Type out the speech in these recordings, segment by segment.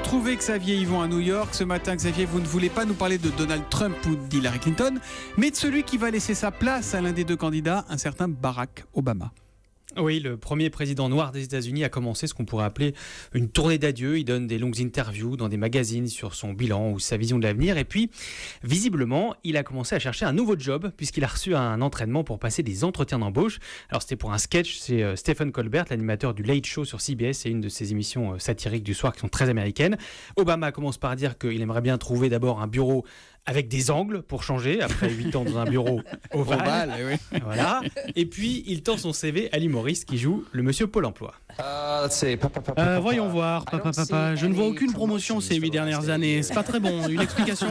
retrouver Xavier Yvon à New York. Ce matin, Xavier, vous ne voulez pas nous parler de Donald Trump ou d'Hillary Clinton, mais de celui qui va laisser sa place à l'un des deux candidats, un certain Barack Obama. Oui, le premier président noir des États-Unis a commencé ce qu'on pourrait appeler une tournée d'adieu. Il donne des longues interviews dans des magazines sur son bilan ou sa vision de l'avenir. Et puis, visiblement, il a commencé à chercher un nouveau job puisqu'il a reçu un entraînement pour passer des entretiens d'embauche. Alors, c'était pour un sketch. C'est Stephen Colbert, l'animateur du Late Show sur CBS. C'est une de ces émissions satiriques du soir qui sont très américaines. Obama commence par dire qu'il aimerait bien trouver d'abord un bureau avec des angles pour changer, après 8 ans dans un bureau ovale. Oui. Voilà. Et puis, il tend son CV à l'humoriste qui joue le monsieur Pôle emploi. Voyons voir, papa. Je ne vois aucune promotion ces 8 dernières années. C'est pas très bon. Une explication ?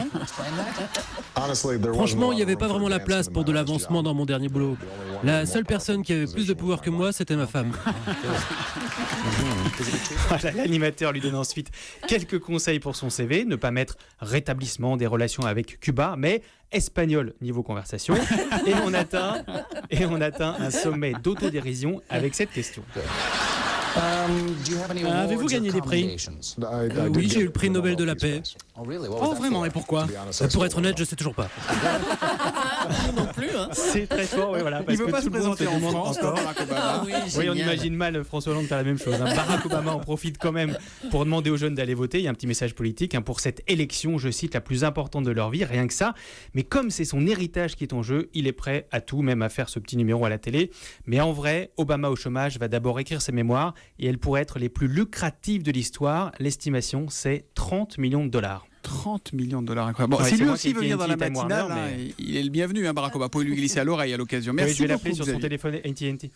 Franchement, il n'y avait pas vraiment la place pour de l'avancement dans mon dernier boulot. La seule personne qui avait plus de pouvoir que moi, c'était ma femme. Voilà, l'animateur lui donne ensuite quelques conseils pour son CV. Ne pas mettre rétablissement des relations avec Cuba, mais espagnol niveau conversation. Et on atteint un sommet d'autodérision avec cette question. Avez-vous gagné des prix ? Oui, j'ai eu le prix Nobel de la paix. Oh, vraiment ? Et pourquoi ? Pour être honnête, je sais toujours pas. Non plus, hein ? C'est très fort, oui, voilà. Parce Il ne veut que pas se tout le monde présenter en demande France, encore. Barack Obama. oui, Oui, on imagine mal François Hollande faire la même chose. Barack Obama en profite quand même pour demander aux jeunes d'aller voter. Il y a un petit message politique pour cette élection, je cite, la plus importante de leur vie, rien que ça. Mais comme c'est son héritage qui est en jeu, il est prêt à tout, même à faire ce petit numéro à la télé. Mais en vrai, Obama au chômage va d'abord écrire ses mémoires et elles pourraient être les plus lucratives de l'histoire. L'estimation, c'est 30 millions de dollars. 30 millions de dollars, incroyable. Bon, Ouais, si c'est lui moi aussi qui veut ai venir TNT dans la Time matinale, Warner, hein, mais- il est le bienvenu, Barack Obama. Pour lui glisser à l'oreille à l'occasion. Merci Oui, je vais beaucoup, l'appeler sur son Xavier. téléphone AT&T.